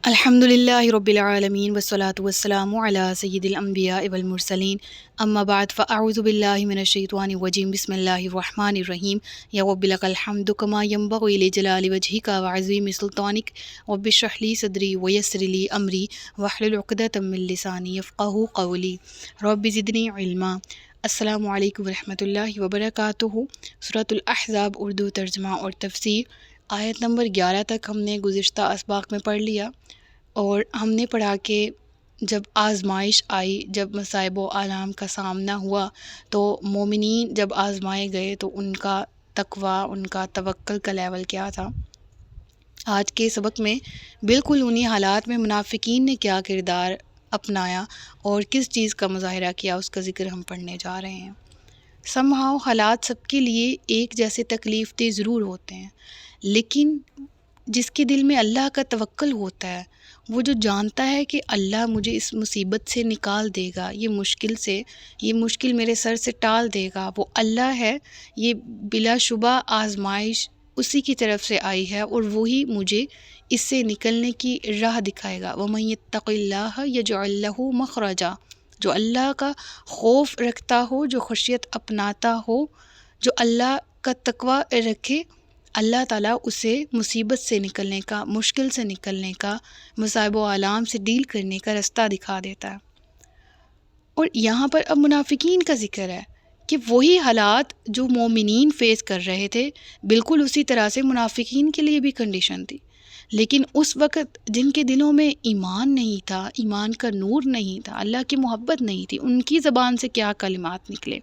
الحمد للہ رب العالمین والصلاة والسلام علی سید الانبیاء والمرسلین اما بعد فاعوذ باللہ من الشیطان الرجیم بسم اللہ الرحمن الرحیم یا رب لک الحمد کما ینبغی لجلال وجہک وعظیم سلطانک رب اشرح لی صدری ویسر لی امری واحلل عقدۃ من لسانی یفقہوا قولی رب زدنی علما۔ السلام علیکم ورحمۃ اللہ وبرکاتہ۔ سورۃ الاحزاب اردو ترجمہ اور تفسیر، آیت نمبر 11 تک ہم نے گزشتہ اسباق میں پڑھ لیا، اور ہم نے پڑھا کہ جب آزمائش آئی، جب مصائب و آلام کا سامنا ہوا، تو مومنین جب آزمائے گئے تو ان کا تقویٰ، ان کا توکل کا لیول کیا تھا۔ آج کے سبق میں بالکل انہی حالات میں منافقین نے کیا کردار اپنایا اور کس چیز کا مظاہرہ کیا، اس کا ذکر ہم پڑھنے جا رہے ہیں۔ سمہاؤ حالات سب کے لیے ایک جیسے تکلیف دہ ضرور ہوتے ہیں، لیکن جس کے دل میں اللہ کا توکل ہوتا ہے، وہ جو جانتا ہے کہ اللہ مجھے اس مصیبت سے نکال دے گا، یہ مشکل میرے سر سے ٹال دے گا، وہ اللہ ہے، یہ بلا شبہ آزمائش اسی کی طرف سے آئی ہے اور وہی مجھے اس سے نکلنے کی راہ دکھائے گا۔ وَمَن يَتَّقِ اللَّهَ يَجْعَل لَّهُ مَخْرَجًا، جو اللہ کا خوف رکھتا ہو، جو خشیت اپناتا ہو، جو اللہ کا تقویٰ رکھے، اللہ تعالیٰ اسے مصیبت سے نکلنے کا، مشکل سے نکلنے کا، مصائب و آلام سے ڈیل کرنے کا رستہ دکھا دیتا ہے۔ اور یہاں پر اب منافقین کا ذکر ہے کہ وہی حالات جو مومنین فیس کر رہے تھے، بالکل اسی طرح سے منافقین کے لیے بھی کنڈیشن تھی، لیکن اس وقت جن کے دلوں میں ایمان نہیں تھا، ایمان کا نور نہیں تھا، اللہ کی محبت نہیں تھی، ان کی زبان سے کیا کلمات نکلے۔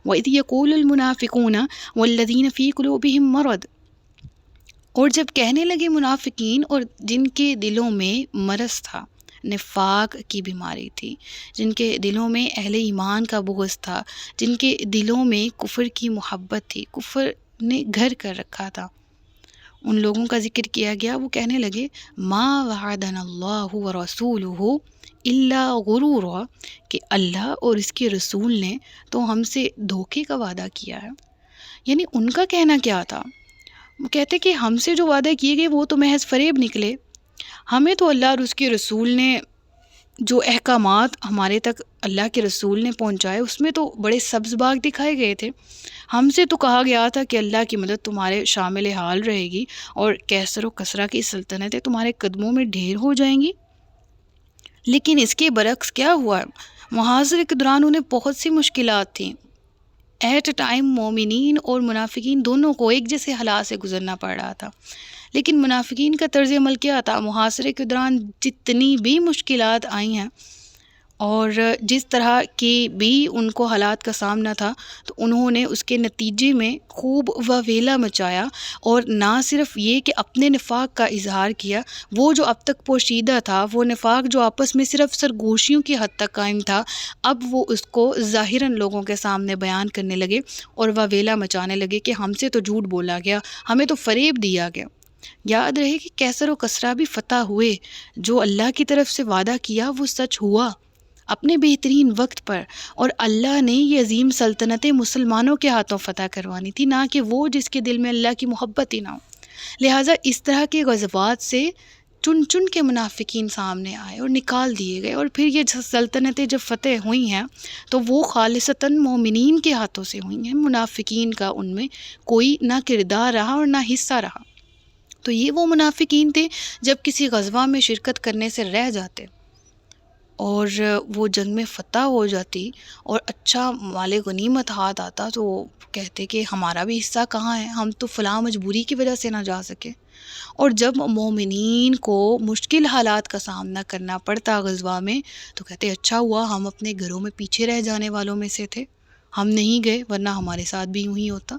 وَإِذْ يَقُولُ الْمُنَافِقُونَ وَالَّذِينَ فِي قُلُوبِهِم مَرَضٌ، اور جب کہنے لگے منافقین اور جن کے دلوں میں مرض تھا، نفاق کی بیماری تھی، جن کے دلوں میں اہل ایمان کا بغض تھا، جن کے دلوں میں کفر کی محبت تھی، کفر نے گھر کر رکھا تھا، ان لوگوں کا ذکر کیا گیا۔ وہ کہنے لگے ما وعدنا اللہ ورسولہ الا غرورا، کہ اللہ اور اس کے رسول نے تو ہم سے دھوکے کا وعدہ کیا ہے۔ یعنی ان کا کہنا کیا تھا؟ وہ کہتے کہ ہم سے جو وعدے کیے گئے وہ تو محض فریب نکلے، ہمیں تو اللہ اور اس کے رسول نے جو احکامات ہمارے تک اللہ کے رسول نے پہنچائے، اس میں تو بڑے سبز باغ دکھائے گئے تھے، ہم سے تو کہا گیا تھا کہ اللہ کی مدد تمہارے شامل حال رہے گی اور کیسر و کسرا کی سلطنتیں تمہارے قدموں میں ڈھیر ہو جائیں گی۔ لیکن اس کے برعکس کیا ہوا؟ محاصرے کے دوران انہیں بہت سی مشکلات تھیں، ایٹ اے ٹائم مومنین اور منافقین دونوں کو ایک جیسے حالات سے گزرنا پڑ رہا تھا۔ لیکن منافقین کا طرز عمل کیا تھا؟ محاصرے کے دوران جتنی بھی مشکلات آئی ہیں اور جس طرح کی بھی ان کو حالات کا سامنا تھا، تو انہوں نے اس کے نتیجے میں خوب واویلا مچایا، اور نہ صرف یہ کہ اپنے نفاق کا اظہار کیا، وہ جو اب تک پوشیدہ تھا، وہ نفاق جو آپس میں صرف سرگوشیوں کی حد تک قائم تھا، اب وہ اس کو ظاہراً لوگوں کے سامنے بیان کرنے لگے اور واویلا مچانے لگے کہ ہم سے تو جھوٹ بولا گیا، ہمیں تو فریب دیا گیا۔ یاد رہے کہ کیسر و کسرا بھی فتح ہوئے، جو اللہ کی طرف سے وعدہ کیا وہ سچ ہوا اپنے بہترین وقت پر، اور اللہ نے یہ عظیم سلطنتیں مسلمانوں کے ہاتھوں فتح کروانی تھی، نہ کہ وہ جس کے دل میں اللہ کی محبت ہی نہ ہو۔ لہٰذا اس طرح کے غزوات سے چن چن کے منافقین سامنے آئے اور نکال دیے گئے، اور پھر یہ سلطنتیں جب فتح ہوئی ہیں تو وہ خالصتاً مومنین کے ہاتھوں سے ہوئی ہیں، منافقین کا ان میں کوئی نہ کردار رہا اور نہ حصہ رہا۔ تو یہ وہ منافقین تھے جب کسی غزوہ میں شرکت کرنے سے رہ جاتے اور وہ جنگ میں فتح ہو جاتی اور اچھا مال غنیمت ہاتھ آتا، تو وہ کہتے کہ ہمارا بھی حصہ کہاں ہے، ہم تو فلاں مجبوری کی وجہ سے نہ جا سکے۔ اور جب مومنین کو مشکل حالات کا سامنا کرنا پڑتا غزوہ میں، تو کہتے اچھا ہوا ہم اپنے گھروں میں پیچھے رہ جانے والوں میں سے تھے، ہم نہیں گئے، ورنہ ہمارے ساتھ بھی یوں ہی ہوتا۔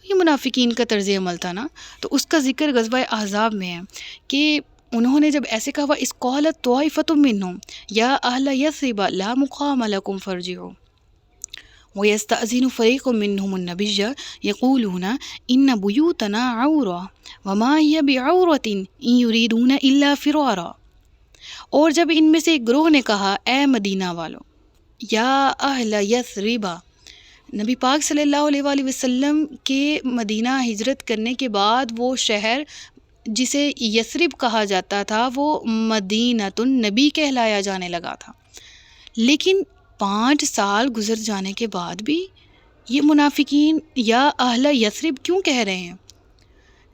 یہ منافقین کا طرز عمل تھا نا۔ تو اس کا ذکر غزوہ احزاب میں ہے کہ انہوں نے جب ایسے کہا وَإِذْ قَالَتْ طَائِفَةٌ مِّنْهُمْ يَا أَهْلَ يَثْرِبَ لَا مُقَامَ لَكُمْ فَارْجِعُوا وَيَسْتَأْذِنُ فَرِيقٌ مِّنْهُمُ النَّبِيَّ يَقُولُونَ إِنَّ بُيُوتَنَا عَوْرَةٌ وَمَا هِيَ بِعَوْرَةٍ إِن يُرِيدُونَ إِلَّا فِرَارًا، اور جب ان میں سے ایک گروہ نے کہا اے مدینہ والو، یا اہل یثرب، نبی پاک صلی اللہ علیہ وآلہ وسلم کے مدینہ ہجرت کرنے کے بعد وہ شہر جسے یثرب کہا جاتا تھا وہ مدینۃ النبی کہلایا جانے لگا تھا۔ لیکن 5 سال گزر جانے کے بعد بھی یہ منافقین یا اہل یثرب کیوں کہہ رہے ہیں،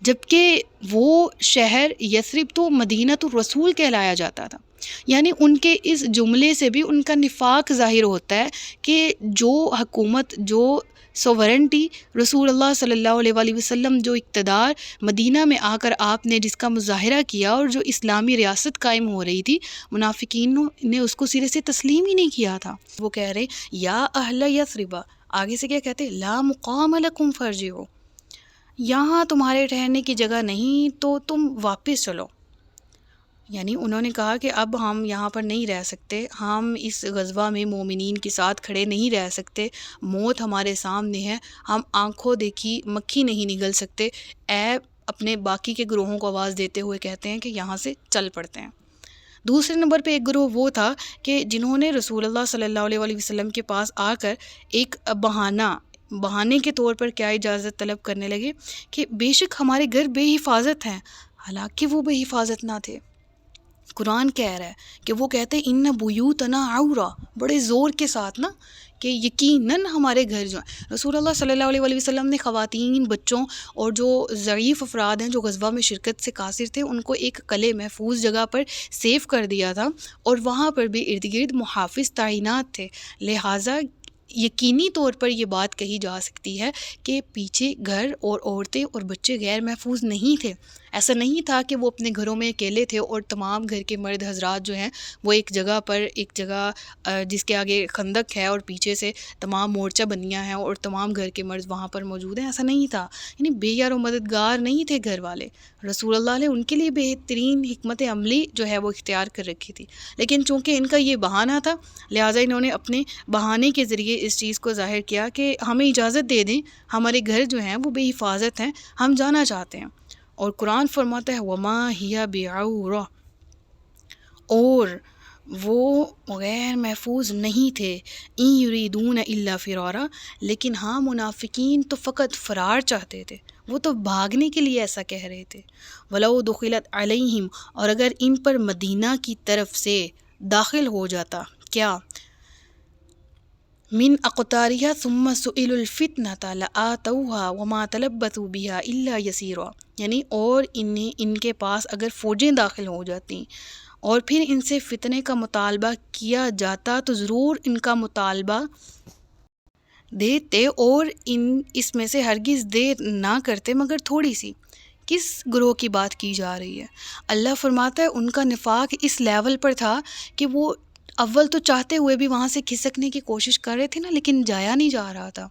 جبکہ وہ شہر یثرب تو مدینۃ الرسول کہلایا جاتا تھا؟ یعنی ان کے اس جملے سے بھی ان کا نفاق ظاہر ہوتا ہے کہ جو حکومت، جو سوورنٹی رسول اللہ صلی اللہ علیہ وآلہ وسلم، جو اقتدار مدینہ میں آ کر آپ نے جس کا مظاہرہ کیا اور جو اسلامی ریاست قائم ہو رہی تھی، منافقین نے اس کو سرے سے تسلیم ہی نہیں کیا تھا۔ وہ کہہ رہے یا اہل یثرب، آگے سے کیا کہتے، لا مقام لکم فارجعوا، یہاں تمہارے ٹھہرنے کی جگہ نہیں تو تم واپس چلو۔ یعنی انہوں نے کہا کہ اب ہم یہاں پر نہیں رہ سکتے، ہم اس غزوہ میں مومنین کے ساتھ کھڑے نہیں رہ سکتے، موت ہمارے سامنے ہے، ہم آنکھوں دیکھی مکھی نہیں نگل سکتے۔ اے اپنے باقی کے گروہوں کو آواز دیتے ہوئے کہتے ہیں کہ یہاں سے چل پڑتے ہیں۔ دوسرے نمبر پہ ایک گروہ وہ تھا کہ جنہوں نے رسول اللہ صلی اللہ علیہ وآلہ وسلم کے پاس آ کر ایک بہانے کے طور پر کیا اجازت طلب کرنے لگے کہ بے شک ہمارے گھر بے حفاظت ہیں، حالانکہ وہ بے حفاظت نہ تھے۔ قرآن کہہ رہا ہے کہ وہ کہتے ہیں ان بیوتنا عورا، بڑے زور کے ساتھ نا، کہ یقیناً ہمارے گھر جو ہیں۔ رسول اللہ صلی اللہ علیہ وآلہ وسلم نے خواتین، بچوں اور جو ضعیف افراد ہیں جو غزوہ میں شرکت سے قاصر تھے، ان کو ایک قلعے محفوظ جگہ پر سیف کر دیا تھا، اور وہاں پر بھی ارد گرد محافظ تعینات تھے۔ لہٰذا یقینی طور پر یہ بات کہی جا سکتی ہے کہ پیچھے گھر اور عورتیں اور بچے غیر محفوظ نہیں تھے۔ ایسا نہیں تھا کہ وہ اپنے گھروں میں اکیلے تھے اور تمام گھر کے مرد حضرات جو ہیں وہ ایک جگہ جس کے آگے خندق ہے اور پیچھے سے تمام مورچہ بندیاں ہیں اور تمام گھر کے مرد وہاں پر موجود ہیں۔ ایسا نہیں تھا، یعنی بے یار و مددگار نہیں تھے گھر والے۔ رسول اللہ نے ان کے لیے بہترین حکمت عملی جو ہے وہ اختیار کر رکھی تھی، لیکن چونکہ ان کا یہ بہانہ تھا، لہٰذا انہوں نے اپنے بہانے کے ذریعے اس چیز کو ظاہر کیا کہ ہمیں اجازت دے دیں، ہمارے گھر جو ہیں وہ بے حفاظت ہیں، ہم جانا چاہتے ہیں۔ اور قرآن فرماتا ہے وَمَا هِيَ بِعَوْرَةٍ، اور وہ غیر محفوظ نہیں تھے، اِن يُرِيدُونَ إِلَّا فِرَارًا، لیکن ہاں منافقین تو فقط فرار چاہتے تھے، وہ تو بھاگنے کے لیے ایسا کہہ رہے تھے۔ وَلَوْ دُخِلَتْ عَلَيْهِمْ، اور اگر ان پر مدینہ کی طرف سے داخل ہو جاتا، کیا، من اقطارها ثم سئلوا الفتنة لآتوها وما تلبثوا بها الا يسيرا، یعنی اور ان کے پاس اگر فوجیں داخل ہو جاتی اور پھر ان سے فتنے کا مطالبہ کیا جاتا تو ضرور ان کا مطالبہ دیتے، اور اس میں سے ہرگز دیر نہ کرتے مگر تھوڑی سی۔ کس گروہ کی بات کی جا رہی ہے؟ اللہ فرماتا ہے ان کا نفاق اس لیول پر تھا کہ وہ اول تو چاہتے ہوئے بھی وہاں سے کھسکنے کی کوشش کر رہے تھے نا، لیکن جایا نہیں جا رہا تھا۔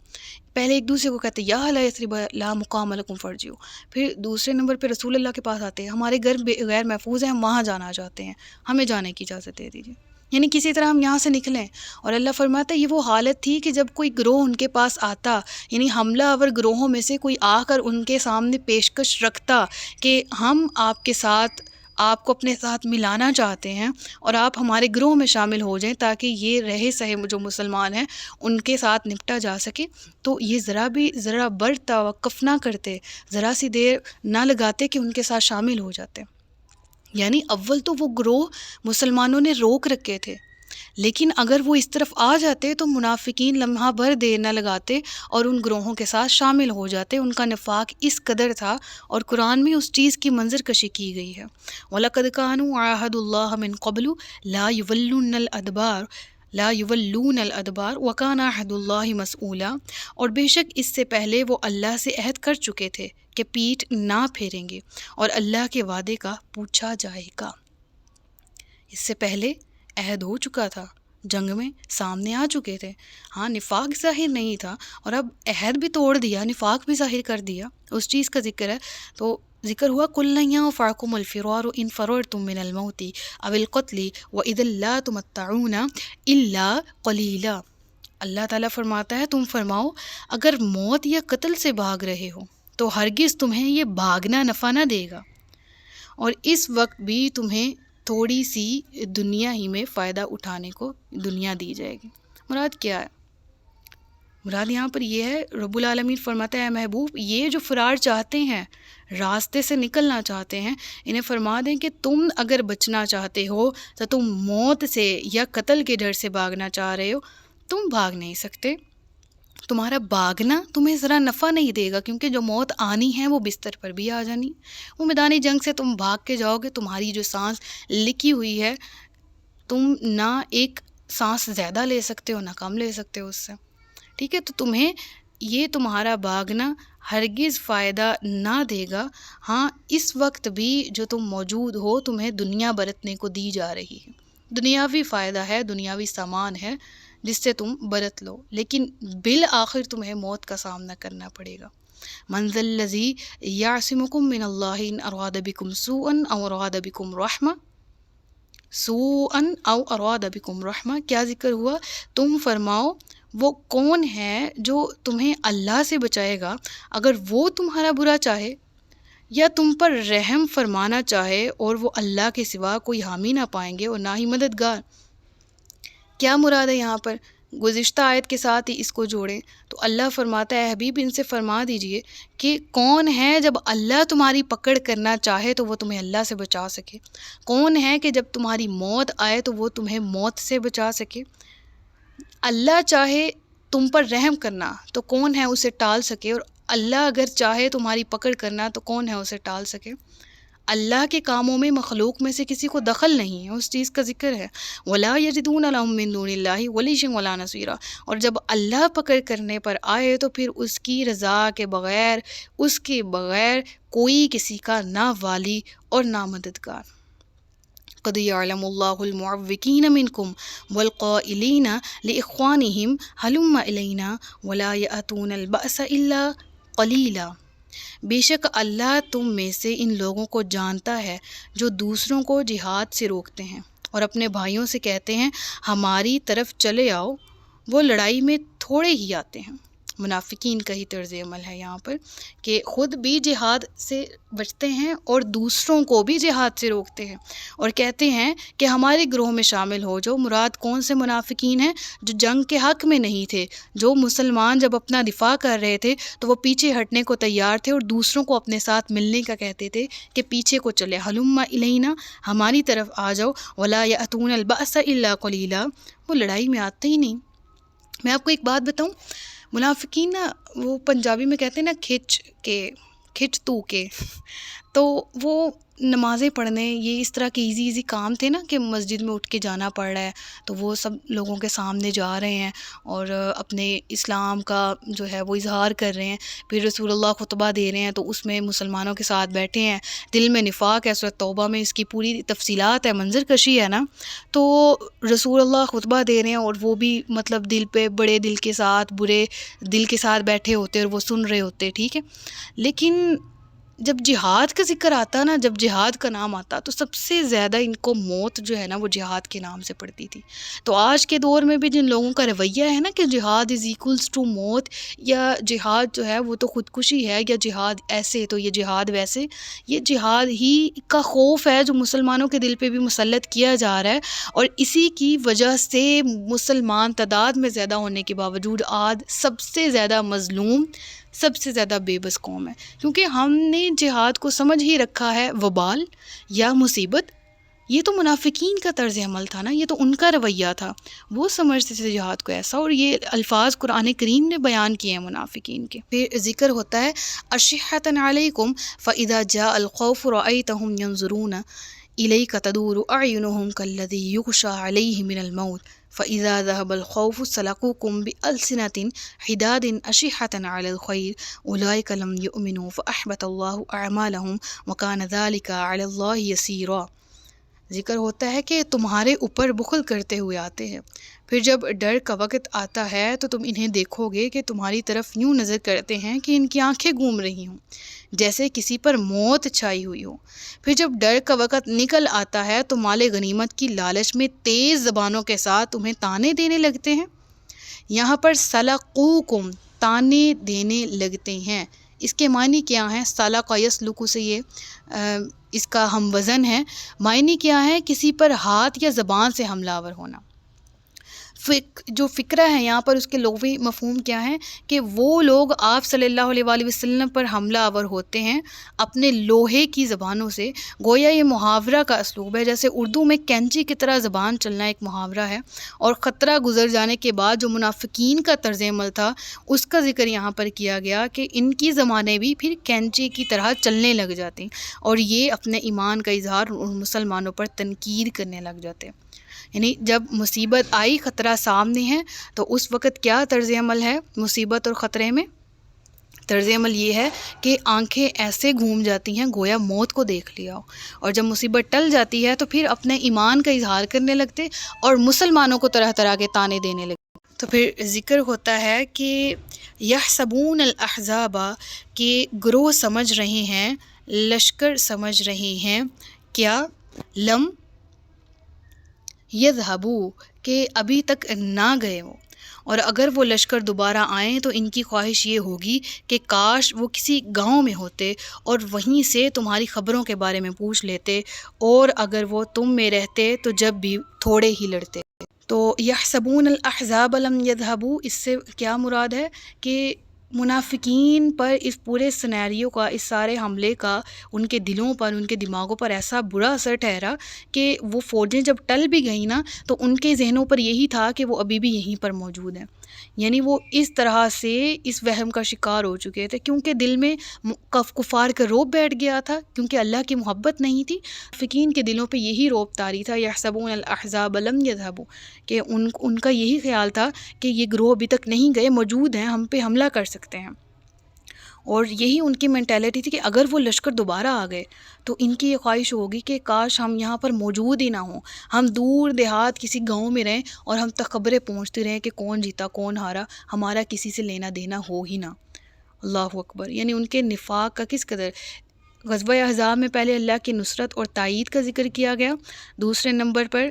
پہلے ایک دوسرے کو کہتے یا اہل یثرب لا مقام لکم فارجعوا، پھر دوسرے نمبر پہ رسول اللہ کے پاس آتے ہیں، ہمارے گھر غیر محفوظ ہیں، ہم وہاں جانا چاہتے ہیں، ہمیں جانے کی اجازت دے دیجیے، یعنی کسی طرح ہم یہاں سے نکلیں۔ اور اللہ فرماتا ہے یہ وہ حالت تھی کہ جب کوئی گروہ ان کے پاس آتا، یعنی حملہ آور گروہوں میں سے کوئی آ کر ان کے سامنے پیشکش رکھتا کہ ہم آپ کو اپنے ساتھ ملانا چاہتے ہیں اور آپ ہمارے گروہ میں شامل ہو جائیں تاکہ یہ رہے سہے جو مسلمان ہیں ان کے ساتھ نپٹا جا سکے، تو یہ ذرا بر توقف نہ کرتے، ذرا سی دیر نہ لگاتے کہ ان کے ساتھ شامل ہو جاتے۔ یعنی اول تو وہ گروہ مسلمانوں نے روک رکھے تھے، لیکن اگر وہ اس طرف آ جاتے تو منافقین لمحہ بھر دیر نہ لگاتے اور ان گروہوں کے ساتھ شامل ہو جاتے۔ ان کا نفاق اس قدر تھا، اور قرآن میں اس چیز کی منظر کشی کی گئی ہے۔ وَلَقَدْ كَانُوا عَاهَدُوا اللَّهَ مِن قَبْلُ لَا يُوَلُّونَ الْأَدْبَارَ وَكَانَ عَهْدُ اللَّهِ مَسْئُولًا، اور بے شک اس سے پہلے وہ اللہ سے عہد کر چکے تھے کہ پیٹھ نہ پھیریں گے، اور اللہ کے وعدے کا پوچھا جائے گا۔ اس سے پہلے عہد ہو چکا تھا، جنگ میں سامنے آ چکے تھے، ہاں نفاق ظاہر نہیں تھا، اور اب عہد بھی توڑ دیا، نفاق بھی ظاہر کر دیا، اس چیز کا ذکر ہے۔ تو ذکر ہوا قُلْ لَنْ يَنفَعَكُمُ الْفِرَارُ إِنْ فَرَرْتُم مِّنَ الْمَوْتِ أَوِ الْقَتْلِ وَإِذًا لَّا تُمَتَّعُونَ إِلَّا قَلِيلًا۔ اللہ تعالیٰ فرماتا ہے تم فرماؤ اگر موت یا قتل سے بھاگ رہے ہو تو ہرگز تمہیں یہ بھاگنا نفع نہ دے گا، اور اس وقت بھی تمہیں تھوڑی سی دنیا ہی میں فائدہ اٹھانے کو دنیا دی جائے گی۔ مراد کیا ہے؟ مراد یہاں پر یہ ہے، رب العالمین فرماتا ہے محبوب یہ جو فرار چاہتے ہیں، راستے سے نکلنا چاہتے ہیں، انہیں فرما دیں کہ تم اگر بچنا چاہتے ہو تو تم موت سے یا قتل کے ڈر سے بھاگنا چاہ رہے ہو، تم بھاگ نہیں سکتے۔ تمہارا بھاگنا تمہیں ذرا نفع نہیں دے گا، کیونکہ جو موت آنی ہے وہ بستر پر بھی آ جانی۔ وہ میدان جنگ سے تم بھاگ کے جاؤ گے، تمہاری جو سانس لکھی ہوئی ہے، تم نہ ایک سانس زیادہ لے سکتے ہو نہ کم لے سکتے ہو اس سے، ٹھیک ہے؟ تو تمہیں یہ تمہارا بھاگنا ہرگز فائدہ نہ دے گا۔ ہاں، اس وقت بھی جو تم موجود ہو تمہیں دنیا برتنے کو دی جا رہی ہے، دنیاوی فائدہ ہے، دنیاوی سامان ہے جس سے تم برت لو، لیکن بالآخر تمہیں موت کا سامنا کرنا پڑے گا۔ من ذا الذی یعصمکم من اللہ ان اراد بکم سوءا او اراد بکم رحمہ، سوءا او اراد بکم رحمہ، کیا ذکر ہوا؟ تم فرماؤ وہ کون ہے جو تمہیں اللہ سے بچائے گا اگر وہ تمہارا برا چاہے یا تم پر رحم فرمانا چاہے، اور وہ اللہ کے سوا کوئی حامی نہ پائیں گے اور نہ ہی مددگار۔ کیا مراد ہے یہاں پر؟ گزشتہ آیت کے ساتھ ہی اس کو جوڑیں تو اللہ فرماتا ہے حبیب ان سے فرما دیجئے کہ کون ہے جب اللہ تمہاری پکڑ کرنا چاہے تو وہ تمہیں اللہ سے بچا سکے، کون ہے کہ جب تمہاری موت آئے تو وہ تمہیں موت سے بچا سکے۔ اللہ چاہے تم پر رحم کرنا تو کون ہے اسے ٹال سکے، اور اللہ اگر چاہے تمہاری پکڑ کرنا تو کون ہے اسے ٹال سکے۔ اللہ کے کاموں میں مخلوق میں سے کسی کو دخل نہیں ہے، اس چیز کا ذکر ہے۔ وَلَا يَجِدُونَ لَهُم مِّن دُونِ اللَّهِ وَلِيًّا وَلَا نَصِيرًا، اور جب اللہ پکڑ کرنے پر آئے تو پھر اس کی رضا کے بغیر، اس کے بغیر کوئی کسی کا نہ والی اور نہ مددگار۔ قد يعلم الله المعوقين منكم والقائلين لإخوانهم هلم إلينا ولا يأتون البأس إلا قليلا، بے شک اللہ تم میں سے ان لوگوں کو جانتا ہے جو دوسروں کو جہاد سے روکتے ہیں اور اپنے بھائیوں سے کہتے ہیں ہماری طرف چلے آؤ، وہ لڑائی میں تھوڑے ہی آتے ہیں۔ منافقین کا ہی طرز عمل ہے یہاں پر کہ خود بھی جہاد سے بچتے ہیں اور دوسروں کو بھی جہاد سے روکتے ہیں اور کہتے ہیں کہ ہمارے گروہ میں شامل ہو جو۔ مراد کون سے منافقین ہیں؟ جو جنگ کے حق میں نہیں تھے، جو مسلمان جب اپنا دفاع کر رہے تھے تو وہ پیچھے ہٹنے کو تیار تھے اور دوسروں کو اپنے ساتھ ملنے کا کہتے تھے کہ پیچھے کو چلے، ہلم الینا، ہماری طرف آ جاؤ، ولا یأتون البأس الا قلیلا، وہ لڑائی میں آتے ہی نہیں۔ میں آپ کو ایک بات بتاؤں، منافقین نا، وہ پنجابی میں کہتے ہیں نا کھچ تو کے، تو وہ نمازیں پڑھنے، یہ اس طرح کے ایزی کام تھے نا کہ مسجد میں اٹھ کے جانا پڑ رہا ہے تو وہ سب لوگوں کے سامنے جا رہے ہیں اور اپنے اسلام کا جو ہے وہ اظہار کر رہے ہیں، پھر رسول اللہ خطبہ دے رہے ہیں تو اس میں مسلمانوں کے ساتھ بیٹھے ہیں، دل میں نفاق ہے، سورۃ توبہ میں اس کی پوری تفصیلات ہے، منظر کشی ہے نا، تو رسول اللہ خطبہ دے رہے ہیں اور وہ بھی مطلب دل پہ بڑے دل کے ساتھ، برے دل کے ساتھ بیٹھے ہوتے اور وہ سن رہے ہوتے، ٹھیک ہے۔ لیکن جب جہاد کا ذکر آتا نا، جب جہاد کا نام آتا تو سب سے زیادہ ان کو موت جو ہے نا وہ جہاد کے نام سے پڑتی تھی۔ تو آج کے دور میں بھی جن لوگوں کا رویہ ہے نا کہ جہاد از ایکولز ٹو موت، یا جہاد جو ہے وہ تو خودکشی ہے، یا جہاد ایسے تو یہ جہاد ویسے، یہ جہاد ہی کا خوف ہے جو مسلمانوں کے دل پہ بھی مسلط کیا جا رہا ہے، اور اسی کی وجہ سے مسلمان تعداد میں زیادہ ہونے کے باوجود آج سب سے زیادہ مظلوم، سب سے زیادہ بے بس قوم ہے، کیونکہ ہم نے جہاد کو سمجھ ہی رکھا ہے وبال یا مصیبت۔ یہ تو منافقین کا طرز عمل تھا نا، یہ تو ان کا رویہ تھا، وہ سمجھتے تھے جہاد کو ایسا، اور یہ الفاظ قرآن کریم نے بیان کیے ہیں منافقین کے۔ پھر ذکر ہوتا ہے اشحۃ علیکم فاذا جاء الخوف رأیتہم ینظرون الیک تدور اعینہم کالذی یغشی علیہ من الموت فَإِذَا ذَهَبَ الْخَوْفُ سَلَقُوكُمْ بِأَلْسِنَةٍ حِدَادٍ أَشِحَّةً عَلَى الْخَيْرِ أُولَٰئِكَ لَمْ يُؤْمِنُوا فَأَحْبَطَ اللَّهُ أَعْمَالَهُمْ وَكَانَ ذَلِكَ عَلَى اللَّهِ يَسِيرًا۔ ذکر ہوتا ہے کہ تمہارے اوپر بخل کرتے ہوئے آتے ہیں، پھر جب ڈر کا وقت آتا ہے تو تم انہیں دیکھو گے کہ تمہاری طرف یوں نظر کرتے ہیں کہ ان کی آنکھیں گھوم رہی ہوں، جیسے کسی پر موت چھائی ہوئی ہو۔ پھر جب ڈر کا وقت نکل آتا ہے تو مال غنیمت کی لالچ میں تیز زبانوں کے ساتھ تمہیں تانے دینے لگتے ہیں۔ یہاں پر سلقوکم، تانے دینے لگتے ہیں، اس کے معنی کیا ہیں؟ سلق یسلق سے یہ اس کا ہم وزن ہے، معنی کیا ہے؟ کسی پر ہاتھ یا زبان سے حملہ آور ہونا۔ جو فکرہ ہے یہاں پر اس کے لغوی مفہوم کیا ہے کہ وہ لوگ آپ صلی اللہ علیہ وآلہ وسلم پر حملہ آور ہوتے ہیں اپنے لوہے کی زبانوں سے. گویا یہ محاورہ کا اسلوب ہے، جیسے اردو میں کینچی کی طرح زبان چلنا ایک محاورہ ہے، اور خطرہ گزر جانے کے بعد جو منافقین کا طرز عمل تھا اس کا ذکر یہاں پر کیا گیا کہ ان کی زبانیں بھی پھر کینچی کی طرح چلنے لگ جاتی اور یہ اپنے ایمان کا اظہار مسلمانوں پر تنقید کرنے لگ جاتے. یعنی جب مصیبت آئی، خطرہ سامنے ہے، تو اس وقت کیا طرز عمل ہے مصیبت اور خطرے میں؟ طرز عمل یہ ہے کہ آنکھیں ایسے گھوم جاتی ہیں گویا موت کو دیکھ لیا ہو، اور جب مصیبت ٹل جاتی ہے تو پھر اپنے ایمان کا اظہار کرنے لگتے اور مسلمانوں کو طرح طرح کے طعنے دینے لگتے. تو پھر ذکر ہوتا ہے کہ یحسبون الاحزاب، کہ گروہ سمجھ رہے ہیں، لشکر سمجھ رہے ہیں، کیا لم یذہبوا، کہ ابھی تک نہ گئے وہ، اور اگر وہ لشکر دوبارہ آئیں تو ان کی خواہش یہ ہوگی کہ کاش وہ کسی گاؤں میں ہوتے اور وہیں سے تمہاری خبروں کے بارے میں پوچھ لیتے، اور اگر وہ تم میں رہتے تو جب بھی تھوڑے ہی لڑتے. تو یحسبون الاحزاب لم یذہبوا، اس سے کیا مراد ہے کہ منافقین پر اس پورے سنیریو کا، اس سارے حملے کا ان کے دلوں پر، ان کے دماغوں پر ایسا برا اثر ٹھہرا کہ وہ فوجیں جب ٹل بھی گئیں نا تو ان کے ذہنوں پر یہی تھا کہ وہ ابھی بھی یہیں پر موجود ہیں. یعنی وہ اس طرح سے اس وہم کا شکار ہو چکے تھے کیونکہ دل میں کفار کا رعب بیٹھ گیا تھا، کیونکہ اللہ کی محبت نہیں تھی. فقین کے دلوں پہ یہی رعب طاری تھا، یحسبون الاحزاب لم یذہبوا، کہ ان کا یہی خیال تھا کہ یہ گروہ ابھی تک نہیں گئے، موجود ہیں، ہم پہ حملہ کر سکتے ہیں. اور یہی ان کی مینٹیلٹی تھی کہ اگر وہ لشکر دوبارہ آ گئے تو ان کی یہ خواہش ہوگی کہ کاش ہم یہاں پر موجود ہی نہ ہوں، ہم دور دیہات کسی گاؤں میں رہیں اور ہم تک خبریں پہنچتی رہیں کہ کون جیتا کون ہارا، ہمارا کسی سے لینا دینا ہو ہی نہ. اللہ اکبر. یعنی ان کے نفاق کا کس قدر. غزوہ احزاب میں پہلے اللہ کی نصرت اور تائید کا ذکر کیا گیا، دوسرے نمبر پر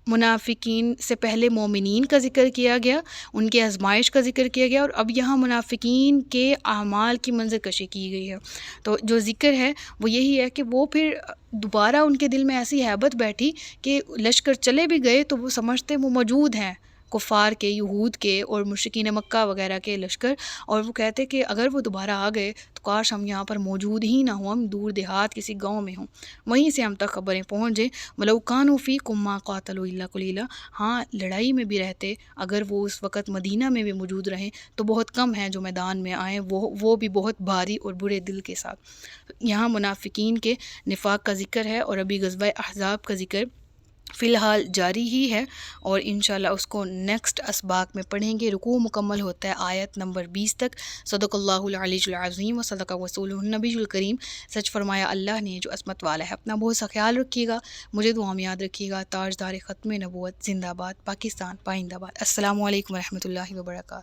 منافقین سے پہلے مومنین کا ذکر کیا گیا، ان کی آزمائش کا ذکر کیا گیا، اور اب یہاں منافقین کے اعمال کی منظر کشی کی گئی ہے. تو جو ذکر ہے وہ یہی ہے کہ وہ پھر دوبارہ ان کے دل میں ایسی ہیبت بیٹھی کہ لشکر چلے بھی گئے تو وہ سمجھتے وہ موجود ہیں، کفار کے، یہود کے اور مشرکین مکہ وغیرہ کے لشکر، اور وہ کہتے کہ اگر وہ دوبارہ آ گئے تو کاش ہم یہاں پر موجود ہی نہ ہوں، ہم دور دیہات کسی گاؤں میں ہوں، وہیں سے ہم تک خبریں پہنچ جائیں. وَلَوْ كَانُوا فِيكُمْ مَا قَاتَلُوا إِلَّا قَلِيلًا، ہاں لڑائی میں بھی رہتے، اگر وہ اس وقت مدینہ میں بھی موجود رہیں تو بہت کم ہیں جو میدان میں آئیں، وہ بھی بہت بھاری اور برے دل کے ساتھ. یہاں منافقین کے نفاق کا ذکر ہے، اور ابھی غزوہ احزاب کا ذکر فی الحال جاری ہی ہے، اور انشاءاللہ اس کو نیکسٹ اسباق میں پڑھیں گے. رکوع مکمل ہوتا ہے آیت نمبر 20 تک. صدق اللہ العلی العظیم و صدق رسولہ النبی الکریم. سچ فرمایا اللہ نے جو عظمت والا ہے. اپنا بہت سا خیال رکھیے گا، مجھے دعا میں یاد رکھیے گا. تاجدار ختم نبوت زندہ باد، پاکستان پائندہ باد. السلام علیکم ورحمۃ اللہ وبرکاتہ.